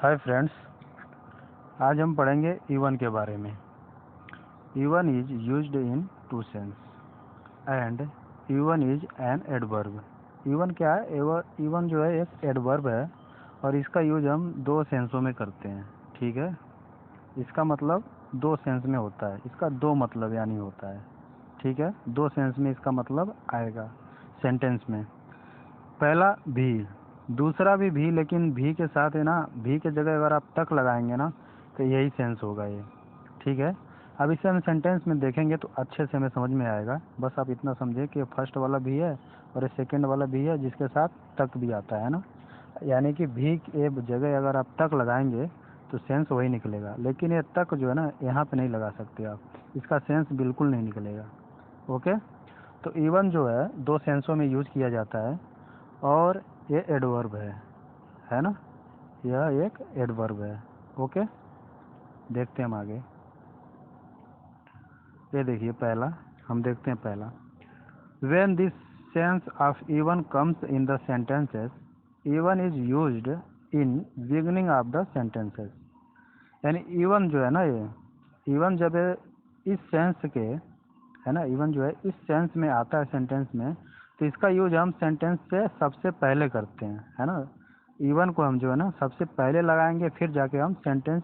Hi friends, आज हम पढ़ेंगे इवन के बारे में। Even is used in two sense and even is an adverb. Even क्या है? इवन जो है एक एडवर्ब है और इसका यूज हम दो सेंसों में करते हैं। ठीक है, इसका मतलब दो सेंस में होता है, इसका दो मतलब यानी होता है। ठीक है, दो सेंस में इसका मतलब आएगा सेंटेंस में। पहला भी, दूसरा भी, लेकिन भी के साथ है ना, भी के जगह अगर आप तक लगाएंगे ना तो यही सेंस होगा ये। ठीक है, अब इसे हम सेंटेंस में देखेंगे तो अच्छे से हमें समझ में आएगा। बस आप इतना समझे कि फर्स्ट वाला भी है और ये सेकंड वाला भी है जिसके साथ तक भी आता है ना, यानी कि भी के जगह अगर आप तक लगाएंगे तो सेंस वही निकलेगा। लेकिन ये तक जो है ना यहाँ पे नहीं लगा सकते आप, इसका सेंस बिल्कुल नहीं निकलेगा। ओके, तो इवन जो है दो सेंसों में यूज किया जाता है और ये एडवर्ब है ना, यह एक एडवर्ब है। ओके, देखते हैं हम आगे। ये देखिए पहला, हम देखते हैं पहला। When this sense of even comes in the sentences, even is used in beginning of the sentences. यानी इवन जो है ना, ये इवन जब इस सेंस के है ना, इवन जो है इस सेंस में आता है सेंटेंस में, तो इसका यूज हम सेंटेंस से सबसे पहले करते हैं, है ना। इवन को हम जो है ना सबसे पहले लगाएंगे, फिर जाके हम सेंटेंस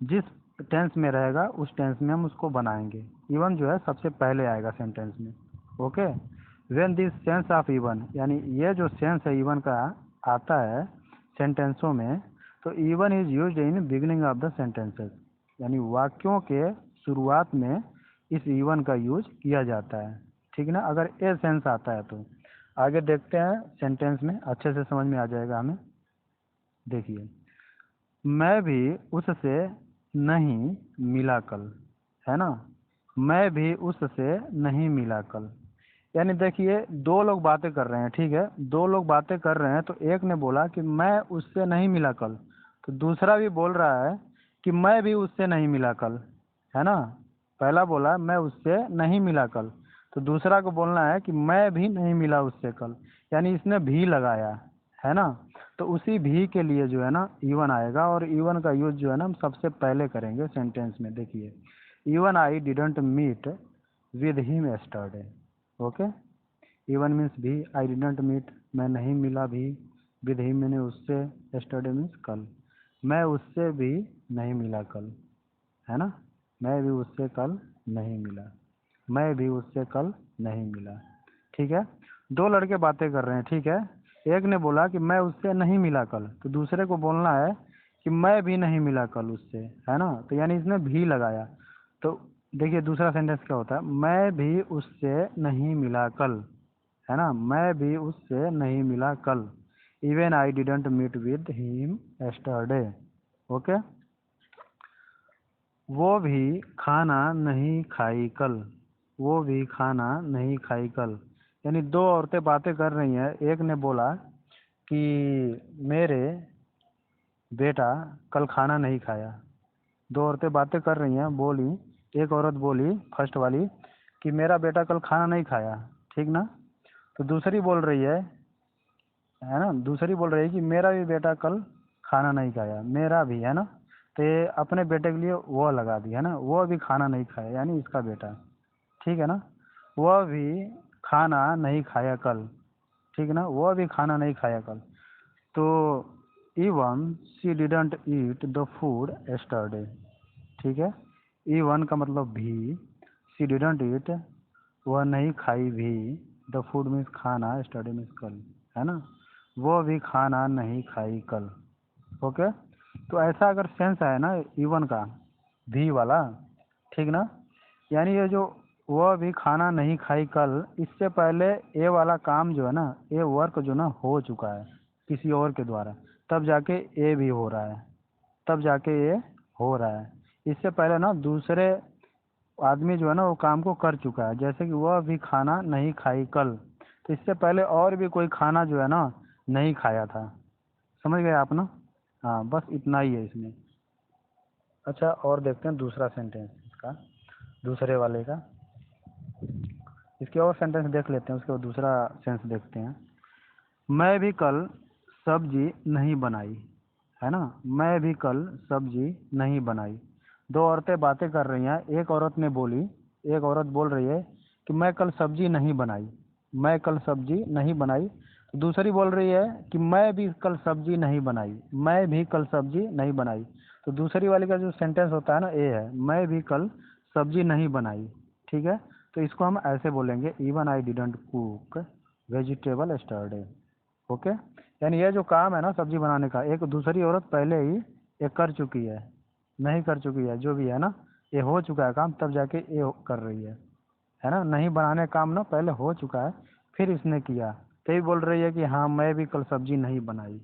जिस टेंस में रहेगा उस टेंस में हम उसको बनाएंगे। इवन जो है सबसे पहले आएगा सेंटेंस में। Okay, when this sense of even, यानी ये जो सेंस है इवन का आता है सेंटेंसों में, तो even is used in beginning of the sentences, यानी वाक्यों के शुरुआत में इस इवन का यूज किया जाता है। ठीक ना, अगर ए सेंस आता है तो आगे देखते हैं सेंटेंस में, अच्छे से समझ में आ जाएगा हमें। देखिए, मैं भी उससे नहीं मिला कल, है ना, मैं भी उससे नहीं मिला कल। यानी देखिए दो लोग बातें कर रहे हैं। ठीक है, दो लोग बातें कर रहे हैं तो एक ने बोला कि मैं उससे नहीं मिला कल, तो दूसरा भी बोल रहा है कि मैं भी उससे नहीं मिला कल, है ना। पहला बोला मैं उससे नहीं मिला कल, तो दूसरा को बोलना है कि मैं भी नहीं मिला उससे कल, यानी इसने भी लगाया, है ना। तो उसी भी के लिए जो है ना इवन आएगा, और इवन का यूज जो है ना हम सबसे पहले करेंगे सेंटेंस में। देखिए, even I didn't meet with him yesterday. Okay, even means भी, आई डिडंट मीट मैं नहीं मिला भी, विद हिम मैंने उससे, यस्टरडे मीन्स कल, मैं उससे भी नहीं मिला कल, है ना। मैं भी उससे कल नहीं मिला, मैं भी उससे कल नहीं मिला। ठीक है, दो लड़के बातें कर रहे हैं। ठीक है, एक ने बोला कि मैं उससे नहीं मिला कल, तो दूसरे को बोलना है कि मैं भी नहीं मिला कल उससे, है ना। तो यानी इसने भी लगाया। तो देखिए दूसरा सेंटेंस क्या होता है, मैं भी उससे नहीं मिला कल, है ना, मैं भी उससे नहीं मिला कल। Even I didn't meet with him yesterday. Okay, वो भी खाना नहीं खाई कल, वो भी खाना नहीं खाई कल। यानी दो औरतें बातें कर रही हैं, एक ने बोला कि मेरे बेटा कल खाना नहीं खाया। दो औरतें बातें कर रही हैं, बोली, एक औरत बोली फर्स्ट वाली कि मेरा बेटा कल खाना नहीं खाया। ठीक ना, तो दूसरी बोल रही है ना, दूसरी बोल रही है कि मेरा भी बेटा कल खाना नहीं खाया, मेरा भी, है ना। तो ये अपने बेटे के लिए वो लगा दी, है ना, वो भी खाना नहीं खाया यानी इसका बेटा। ठीक है ना, वह भी खाना नहीं खाया कल। ठीक ना, वह भी खाना नहीं खाया कल। तो even she didn't eat the food yesterday. ठीक है, इवन का मतलब भी, शी डिडंट ईट वह नहीं खाई भी, द फूड मीन्स खाना, एस्टरडे मीन्स कल, है ना, वो भी खाना नहीं खाई कल। ओके, तो ऐसा अगर सेंस आए ना इवन का भी वाला, ठीक ना, यानी ये जो वह भी खाना नहीं खाई कल, इससे पहले ए वाला काम जो है ना, ये वर्क जो ना हो चुका है किसी और के द्वारा, तब जाके ए भी हो रहा है, तब जाके ये हो रहा है। इससे पहले ना दूसरे आदमी जो है ना वो काम को कर चुका है, जैसे कि वह भी खाना नहीं खाई कल, तो इससे पहले और भी कोई खाना जो है ना नहीं खाया था। समझ गए आप ना। हाँ, बस इतना ही है इसमें। अच्छा, और देखते हैं दूसरा सेंटेंस इसका, दूसरे वाले का। इसके और सेंटेंस देख लेते हैं, उसके बाद दूसरा सेंस देखते हैं। मैं भी कल सब्जी नहीं बनाई, है ना। मैं भी कल सब्जी नहीं बनाई। दो औरतें बातें कर रही हैं। एक औरत बोल रही है कि मैं कल सब्जी नहीं बनाई। मैं कल सब्जी नहीं बनाई। तो दूसरी बोल रही है कि मैं भी कल सब्जी नहीं बनाई। मैं भी कल सब्जी नहीं बनाई। तो दूसरी वाली का जो सेंटेंस होता है ना, ये है मैं भी कल सब्जी नहीं बनाई। ठीक है, तो इसको हम ऐसे बोलेंगे, even I didn't cook vegetable yesterday. Okay, यानी ये जो काम है ना सब्जी बनाने का, एक दूसरी औरत पहले ही ये कर चुकी है, नहीं कर चुकी है, जो भी है ना, ये हो चुका है काम, तब जाके ये कर रही है ना। नहीं बनाने का काम ना पहले हो चुका है, फिर इसने किया, तो ये बोल रही है कि हाँ मैं भी कल सब्जी नहीं बनाई।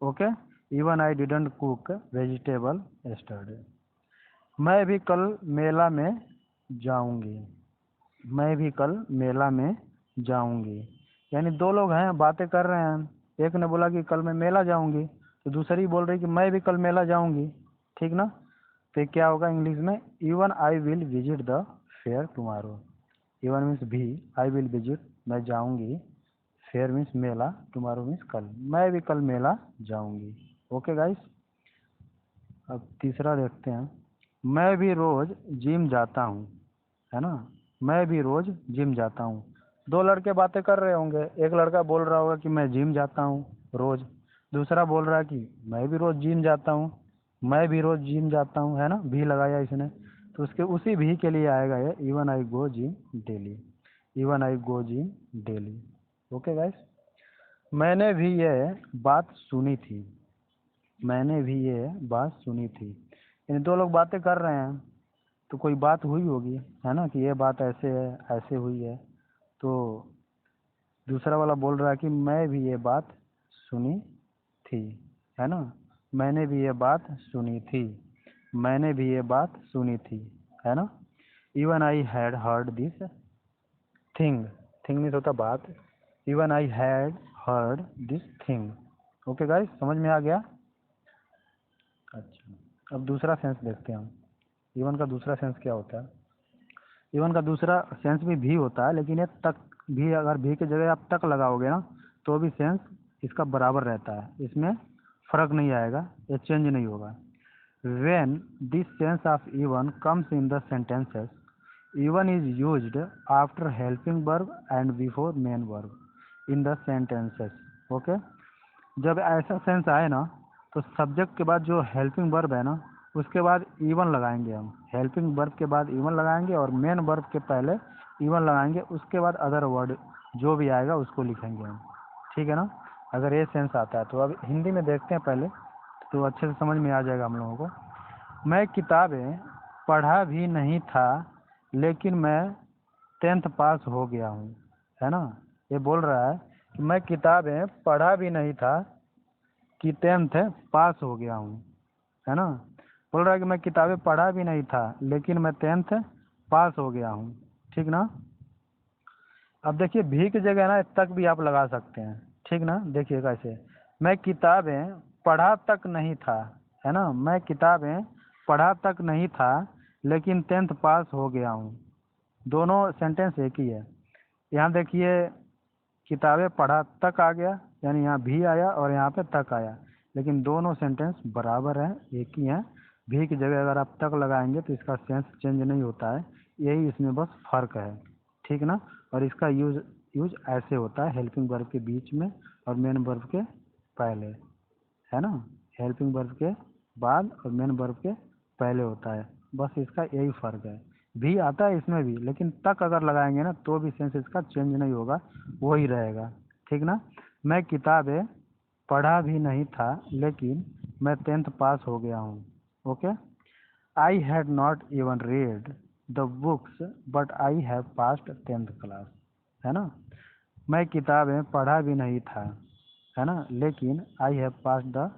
Okay, even I didn't cook vegetable yesterday. मैं भी कल मेला में जाऊंगी। मैं भी कल मेला में जाऊंगी, यानी दो लोग हैं बातें कर रहे हैं। एक ने बोला कि कल मैं मेला जाऊंगी, तो दूसरी बोल रही कि मैं भी कल मेला जाऊंगी। ठीक ना। तो क्या होगा इंग्लिश में, even I will visit the fair tomorrow. Even means भी, आई विल विजिट मैं जाऊंगी, फेयर मीन्स मेला, टुमारो मीन्स कल, मैं भी कल मेला जाऊंगी। ओके गाइस, अब तीसरा देखते हैं। मैं भी रोज जिम जाता हूँ, है ना। मैं भी रोज जिम जाता हूँ। दो लड़के बातें कर रहे होंगे। एक लड़का बोल रहा होगा कि मैं जिम जाता हूँ रोज। दूसरा बोल रहा है कि मैं भी रोज जिम जाता हूँ। मैं भी रोज जिम जाता हूँ, है ना, भी लगाया इसने, तो उसके उसी भी के लिए आएगा ये, even I go gym daily. Even I go gym daily. Okay guys, मैंने भी ये बात सुनी थी। मैंने भी ये बात सुनी थी, यानी दो लोग बातें कर रहे हैं, तो कोई बात हुई होगी, है ना, कि ये बात ऐसे है, ऐसे हुई है। तो दूसरा वाला बोल रहा है कि मैं भी ये बात सुनी थी, है ना। मैंने भी ये बात सुनी थी। मैंने भी ये बात सुनी थी, है ना। Even I had heard this thing. Thing means होता बात। Even I had heard this thing. Okay guys, समझ में आ गया। अच्छा, अब दूसरा सेंस देखते हैं हम। इवन का दूसरा सेंस क्या होता है। इवन का दूसरा सेंस भी होता है, लेकिन ये तक भी, अगर भी की जगह आप तक लगाओगे ना, तो भी सेंस इसका बराबर रहता है, इसमें फर्क नहीं आएगा, ये चेंज नहीं होगा। When this sense of even comes in the sentences, even is used after helping verb and before main verb in the sentences. Okay? जब ऐसा सेंस आए ना, तो सब्जेक्ट के बाद जो हेल्पिंग वर्ब है ना, उसके बाद इवन लगाएंगे हम। हेल्पिंग वर्ब के बाद इवन लगाएंगे और मेन वर्ब के पहले इवन लगाएंगे, उसके बाद अदर वर्ड जो भी आएगा उसको लिखेंगे हम। ठीक है ना। अगर ये सेंस आता है तो अब हिंदी में देखते हैं पहले, तो अच्छे से समझ में आ जाएगा हम लोगों को। मैं किताबें पढ़ा भी नहीं था, लेकिन मैं 10th पास हो गया हूँ, है ना। ये बोल रहा है कि मैं किताबें पढ़ा भी नहीं था कि 10th पास हो गया हूँ, है ना। बोल रहा है कि मैं किताबें पढ़ा भी नहीं था, लेकिन मैं 10th पास हो गया हूँ। ठीक ना। अब देखिए भी की जगह ना तक भी आप लगा सकते हैं। ठीक ना, देखिए कैसे, मैं किताबें पढ़ा तक नहीं था, है ना। मैं किताबें पढ़ा तक नहीं था, लेकिन 10th पास हो गया हूँ। दोनों सेंटेंस एक ही है। यहाँ देखिए किताबें पढ़ा तक आ गया, यानी यहाँ भी आया और यहाँ पे तक आया, लेकिन दोनों सेंटेंस बराबर हैं, एक ही हैं। भी की जगह अगर आप तक लगाएंगे तो इसका सेंस चेंज नहीं होता है, यही इसमें बस फर्क है। ठीक ना। और इसका यूज ऐसे होता है, हेल्पिंग वर्ब के बीच में और मेन वर्ब के पहले, है ना। हेल्पिंग वर्ब के बाद और मेन वर्ब के पहले होता है, बस इसका यही फर्क है। भी आता है इसमें भी, लेकिन तक अगर लगाएंगे ना तो भी सेंस इसका चेंज नहीं होगा, वही रहेगा। ठीक ना। मैं किताबें पढ़ा भी नहीं था, लेकिन मैं 10th पास हो गया हूँ। Okay, I had not even read the books but I have passed 10th class, है ना। मैं किताबें पढ़ा भी नहीं था, है ना, लेकिन I have pass the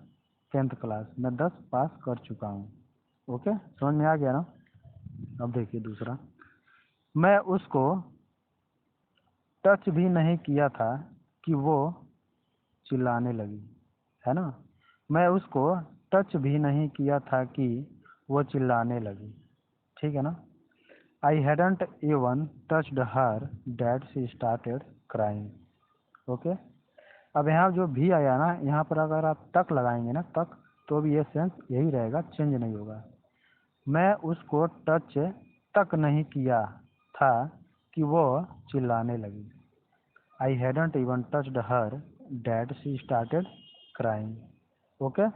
10th class, मैं 10 पास कर चुका हूँ। ओके, समझ में आ गया ना। अब देखिए दूसरा, मैं उसको टच भी नहीं किया था कि वो चिल्लाने लगी, है ना। मैं उसको टच भी नहीं किया था कि वो चिल्लाने लगी। ठीक है ना। I hadn't even touched her that she started crying. Okay, अब यहाँ जो भी आया ना, यहाँ पर अगर आप तक लगाएंगे ना, तक, तो भी ये सेंस यही रहेगा, चेंज नहीं होगा। मैं उसको टच तक नहीं किया था कि वो चिल्लाने लगी। I hadn't even touched her that she started crying. Okay,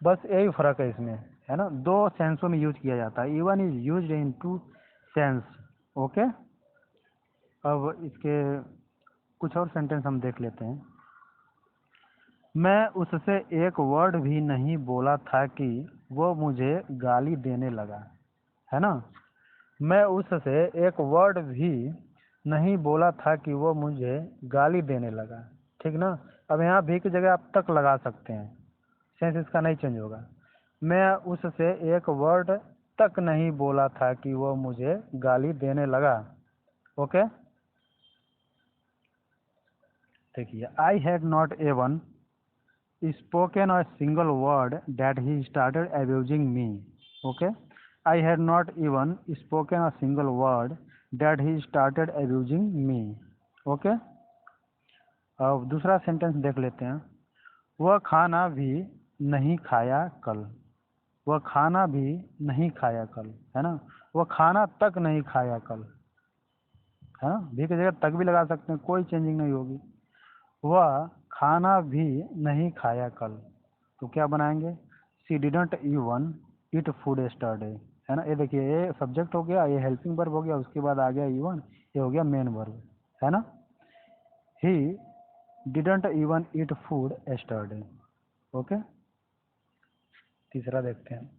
बस यही फ़र्क है इसमें, है ना। दो सेंसों में यूज किया जाता है, even is use in two sense. Okay, अब इसके कुछ और सेंटेंस हम देख लेते हैं। मैं उससे एक वर्ड भी नहीं बोला था कि वो मुझे गाली देने लगा, है ना। मैं उससे एक वर्ड भी नहीं बोला था कि वो मुझे गाली देने लगा, ठीक ना। अब यहाँ भी की जगह आप तक लगा सकते हैं, सेंस इसका नहीं चेंज होगा। मैं उससे एक वर्ड तक नहीं बोला था कि वो मुझे गाली देने लगा। ओके, देखिए, I had not even spoken a single word that he started abusing me. Okay, I had not even spoken a single word that he started abusing me. Okay, अब दूसरा सेंटेंस देख लेते हैं। वह खाना भी नहीं खाया कल। वह खाना भी नहीं खाया कल, है ना। वह खाना तक नहीं खाया कल, है ना। भी की जगह तक भी लगा सकते हैं, कोई चेंजिंग नहीं होगी। वह खाना भी नहीं खाया कल, तो क्या बनाएंगे, she didn't even eat food yesterday, है ना। ये देखिए, ये सब्जेक्ट हो गया, ये हेल्पिंग वर्ब हो गया, उसके बाद आ गया इवन, ये हो गया मेन वर्ब, है ना। He didn't even eat food yesterday. Okay, तीसरा देखते हैं।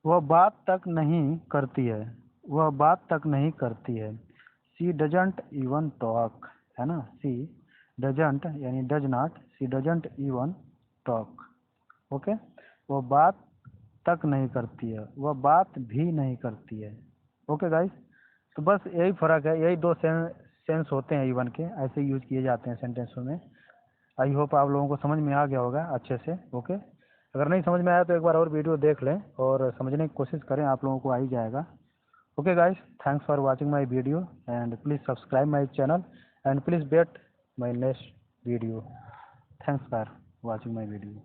वह बात तक नहीं करती है। वह बात तक नहीं करती है। शी डजंट इवन टॉक, है ना। शी डजंट यानी does not, she doesn't even talk. Okay, वो बात तक नहीं करती है, वह बात भी नहीं करती है। ओके गाइस, तो बस यही फ़र्क है, यही दो सेंस होते हैं इवन के, ऐसे यूज किए जाते हैं सेंटेंसों में। आई होप आप लोगों को समझ में आ गया होगा अच्छे से। ओके, अगर नहीं समझ में आया तो एक बार और वीडियो देख लें और समझने की कोशिश करें, आप लोगों को आ ही जाएगा। Okay guys, thanks for watching my video and please subscribe my channel and please wait my next video. Thanks for watching my video.